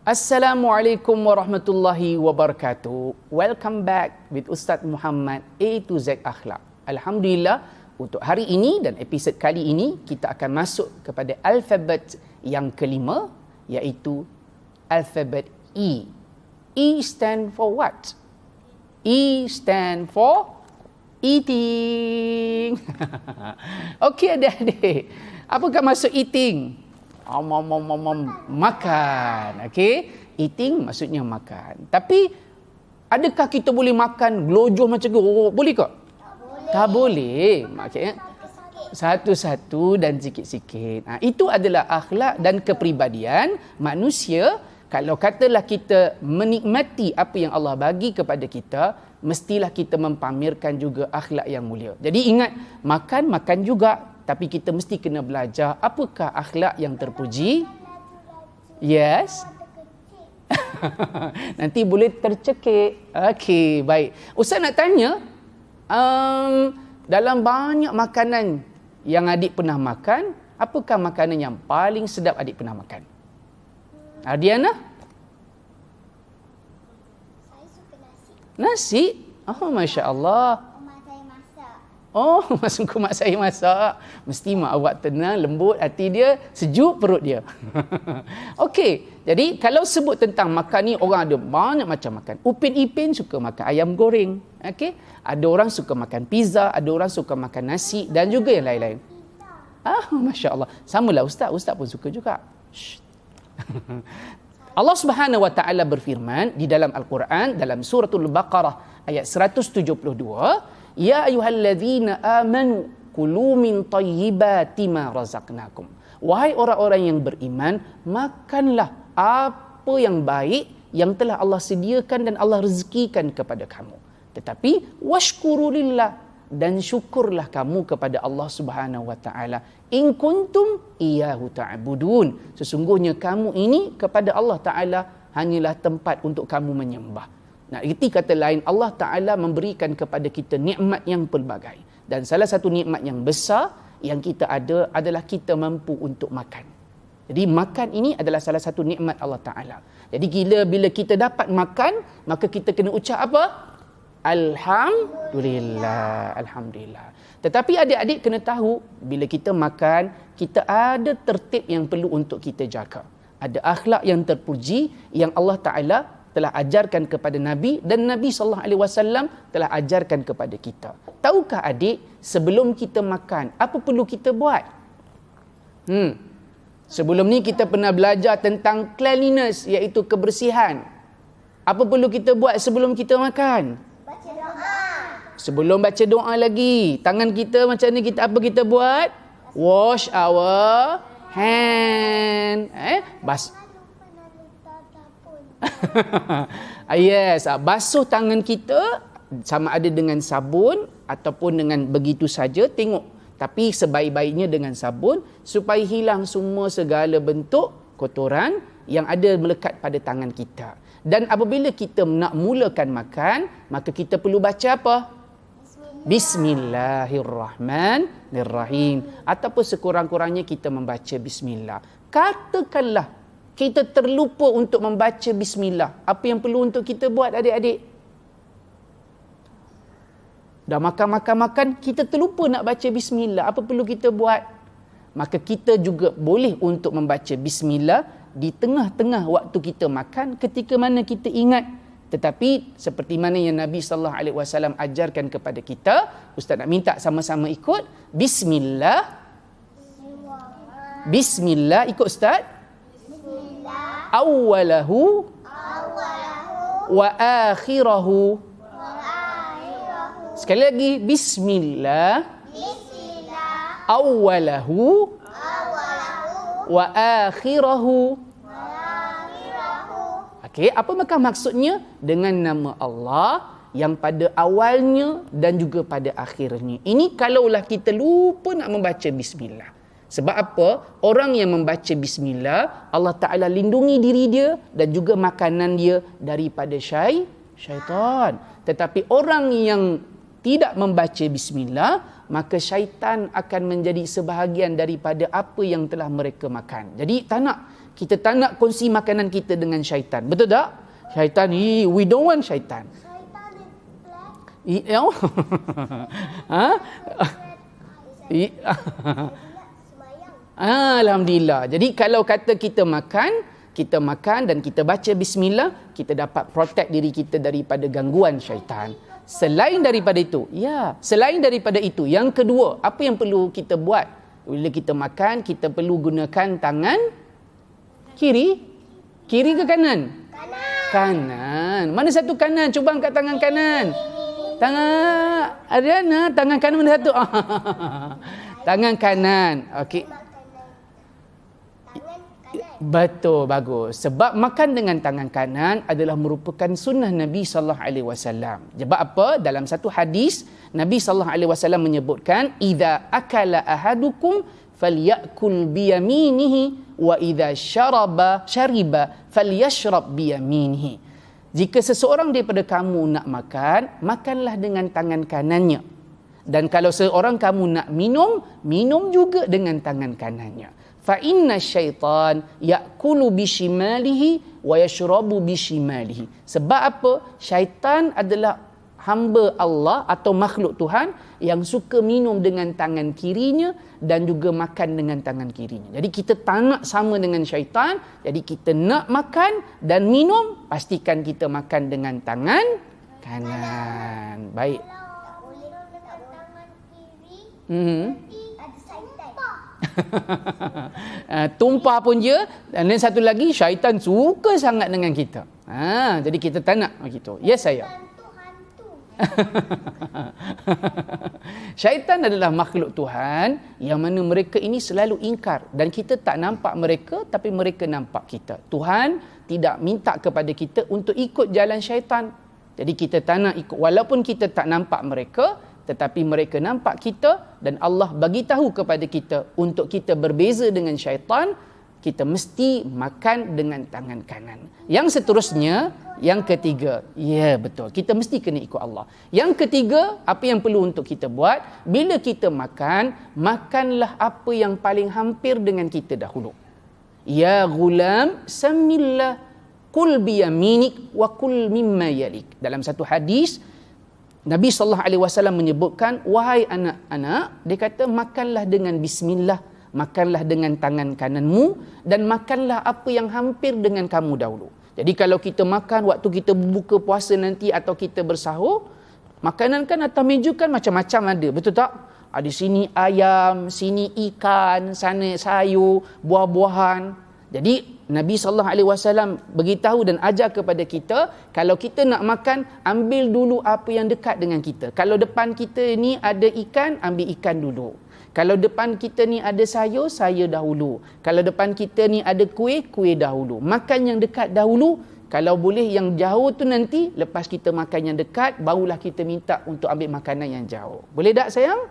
Assalamualaikum warahmatullahi wabarakatuh. Welcome back with Ustaz Muhammad A to Z Akhlak. Alhamdulillah, untuk hari ini dan episod kali ini kita akan masuk kepada alfabet yang kelima, iaitu alfabet E. E stand for what? E stand for eating. Okey adik-adik, apakah maksud eating? Makan. Okey, eating maksudnya makan. Tapi adakah kita boleh makan gelojoh macam tu? Boleh ke? Tak boleh. Maksudnya satu-satu dan sikit-sikit. Itu adalah akhlak dan kepribadian manusia. Kalau katalah kita menikmati apa yang Allah bagi kepada kita, mestilah kita mempamerkan juga akhlak yang mulia. Jadi ingat, makan juga. Tapi kita mesti kena belajar apakah akhlak yang terpuji. Yes. Nanti boleh tercekik. Okey, baik. Ustaz nak tanya, dalam banyak makanan yang adik pernah makan, apakah makanan yang paling sedap adik pernah makan? Diana? Saya suka nasi. Nasi? Oh, Masya Allah. Oh, masuk mak saya masak. Mesti mak awak tenang, lembut hati dia, sejuk perut dia. Okey, jadi kalau sebut tentang makan ni, orang ada banyak macam makan. Upin Ipin suka makan ayam goreng. Okey, ada orang suka makan pizza, ada orang suka makan nasi dan juga yang lain-lain. Masya Allah. Samalah Ustaz pun suka juga. Allah Subhanahu Wa Taala berfirman di dalam Al-Quran, dalam suratul Baqarah ayat 172, Ya ayyuhalladzina amanu kulu min tayyibati ma razaqnakum. Wahai orang-orang yang beriman, makanlah apa yang baik yang telah Allah sediakan dan Allah rezekikan kepada kamu. Tetapi washkurulillah, dan syukurlah kamu kepada Allah Subhanahu Wa Taala. In kuntum iyyahu ta'budun. Sesungguhnya kamu ini kepada Allah Taala hanyalah tempat untuk kamu menyembah. Nah, erti kata lain, Allah Ta'ala memberikan kepada kita nikmat yang pelbagai. Dan salah satu nikmat yang besar yang kita ada adalah kita mampu untuk makan. Jadi makan ini adalah salah satu nikmat Allah Ta'ala. Jadi bila kita dapat makan, maka kita kena ucap apa? Alhamdulillah. Alhamdulillah. Tetapi adik-adik kena tahu, bila kita makan, kita ada tertib yang perlu untuk kita jaga. Ada akhlak yang terpuji yang Allah Ta'ala telah ajarkan kepada Nabi dan Nabi SAW telah ajarkan kepada kita. Tahukah adik, sebelum kita makan, apa perlu kita buat? Sebelum ni kita pernah belajar tentang cleanliness, iaitu kebersihan. Apa perlu kita buat sebelum kita makan? Baca doa. Sebelum baca doa lagi, tangan kita macam ni, apa kita buat? Wash our hand. Yes, basuh tangan kita sama ada dengan sabun ataupun dengan begitu saja, tengok. Tapi sebaik-baiknya dengan sabun supaya hilang semua segala bentuk kotoran yang ada melekat pada tangan kita. Dan apabila kita nak mulakan makan, maka kita perlu baca apa? Bismillahirrahmanirrahim. Ataupun sekurang-kurangnya kita membaca bismillah. Katakanlah kita terlupa untuk membaca bismillah. Apa yang perlu untuk kita buat adik-adik? Dah makan, kita terlupa nak baca bismillah. Apa perlu kita buat? Maka kita juga boleh untuk membaca bismillah di tengah-tengah waktu kita makan, ketika mana kita ingat. Tetapi seperti mana yang Nabi SAW ajarkan kepada kita, Ustaz nak minta sama-sama ikut. Bismillah. Bismillah, ikut Ustaz. Awalahu wa akhirahu. Sekali lagi, bismillah. Awalahu wa akhirahu. Okey, apakah maksudnya? Dengan nama Allah yang pada awalnya dan juga pada akhirnya. Ini kalaulah kita lupa nak membaca bismillah. Sebab apa? Orang yang membaca bismillah, Allah Ta'ala lindungi diri dia dan juga makanan dia daripada syaitan. Tetapi orang yang tidak membaca bismillah, maka syaitan akan menjadi sebahagian daripada apa yang telah mereka makan. Jadi kita tak nak kongsi makanan kita dengan syaitan. Betul tak? Syaitan, we don't want syaitan. Syaitan is black. Ha? Semayang. Alhamdulillah. Jadi kalau kata kita makan dan kita baca bismillah, kita dapat protect diri kita daripada gangguan syaitan. Selain daripada itu, yang kedua, apa yang perlu kita buat? Bila kita makan, kita perlu gunakan tangan kiri ke kanan? Kanan. Mana satu kanan? Cuba angkat tangan kanan. Tangan Ariana, tangan kanan mana satu? Tangan kanan. Okey. Betul, bagus. Sebab makan dengan tangan kanan adalah merupakan sunnah Nabi sallallahu alaihi wasallam. Sebab apa? Dalam satu hadis Nabi sallallahu alaihi wasallam menyebutkan, "Idza akala ahadukum falyakul biyaminihi wa idza syariba falyashrab biyaminihi." Jika seseorang daripada kamu nak makan, makanlah dengan tangan kanannya. Dan kalau seorang kamu nak minum juga dengan tangan kanannya. Fa inna syaitan ya'kulu bishimalihi wa yashrabu bishimalihi. Sebab apa? Syaitan adalah hamba Allah atau makhluk Tuhan yang suka minum dengan tangan kirinya dan juga makan dengan tangan kirinya. Jadi kita tak nak sama dengan syaitan. Jadi kita nak makan dan minum, pastikan kita makan dengan tangan kanan. Baik. Tak boleh dengan tangan kiri. Ada syaitan. Tumpah pun je. Dan satu lagi, syaitan suka sangat dengan kita. Jadi kita tak nak begitu. Ya saya. Hantu. Syaitan adalah makhluk Tuhan yang mana mereka ini selalu ingkar dan kita tak nampak mereka tapi mereka nampak kita. Tuhan tidak minta kepada kita untuk ikut jalan syaitan. Jadi kita tak nak ikut, walaupun kita tak nampak mereka, tetapi mereka nampak kita dan Allah bagi tahu kepada kita untuk kita berbeza dengan syaitan, kita mesti makan dengan tangan kanan. Yang seterusnya, yang ketiga, ya betul, kita mesti kena ikut Allah. Yang ketiga, apa yang perlu untuk kita buat? Bila kita makan, makanlah apa yang paling hampir dengan kita dahulu. Ya ghulam, samillah, kul biyaminik wa kul mimma yalik. Dalam satu hadis, Nabi SAW menyebutkan, wahai anak-anak, dia kata makanlah dengan bismillah, makanlah dengan tangan kananmu dan makanlah apa yang hampir dengan kamu dahulu. Jadi kalau kita makan waktu kita buka puasa nanti atau kita bersahur, makanan kan atas meja kan macam-macam ada, betul tak? Ada sini ayam, sini ikan, sana sayur, buah-buahan. Jadi Nabi SAW beritahu dan ajar kepada kita, kalau kita nak makan, ambil dulu apa yang dekat dengan kita. Kalau depan kita ni ada ikan, ambil ikan dulu. Kalau depan kita ni ada sayur dahulu. Kalau depan kita ni ada kuih dahulu. Makan yang dekat dahulu. Kalau boleh yang jauh tu nanti, lepas kita makan yang dekat, barulah kita minta untuk ambil makanan yang jauh. Boleh tak sayang?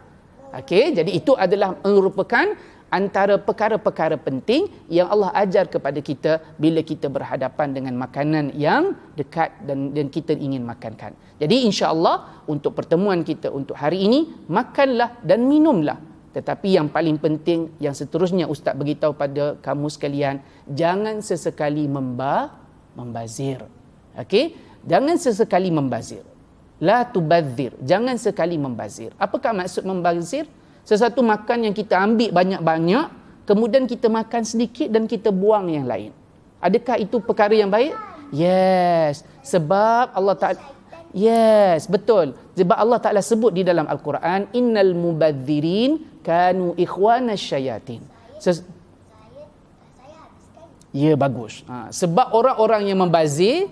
Okey, jadi itu adalah merupakan antara perkara-perkara penting yang Allah ajar kepada kita bila kita berhadapan dengan makanan yang dekat dan kita ingin makankan. Jadi insya-Allah untuk pertemuan kita untuk hari ini, makanlah dan minumlah. Tetapi yang paling penting, yang seterusnya Ustaz beritahu pada kamu sekalian, jangan sesekali membazir. Okey? Jangan sesekali membazir. La tubadzir. Jangan sekali membazir. Apakah maksud membazir? Sesuatu makan yang kita ambil banyak-banyak, kemudian kita makan sedikit dan kita buang yang lain. Adakah itu perkara yang baik? Yes. Sebab Allah Ta'ala, yes, betul. Sebab Allah Ta'ala sebut di dalam Al-Quran, innal mubadzirin kanu ikhwanas syayatin. Ya, bagus. Sebab orang-orang yang membazir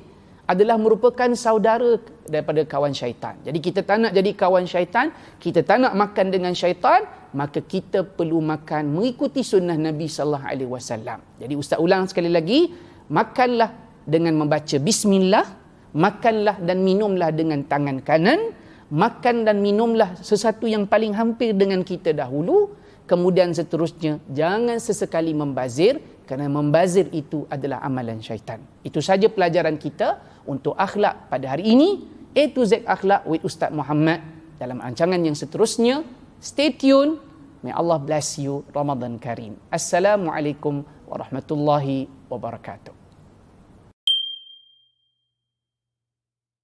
adalah merupakan saudara daripada kawan syaitan. Jadi kita tak nak jadi kawan syaitan, kita tak nak makan dengan syaitan, maka kita perlu makan mengikuti sunnah Nabi sallallahu alaihi wasallam. Jadi Ustaz ulang sekali lagi, makanlah dengan membaca bismillah, makanlah dan minumlah dengan tangan kanan, makan dan minumlah sesuatu yang paling hampir dengan kita dahulu, kemudian seterusnya jangan sesekali membazir, kerana membazir itu adalah amalan syaitan. Itu saja pelajaran kita untuk akhlak pada hari ini. A to Z akhlak with Ustaz Muhammad. dalam rancangan yang seterusnya. Stay tune. May Allah bless you. Ramadan Kareem. Assalamualaikum warahmatullahi wabarakatuh.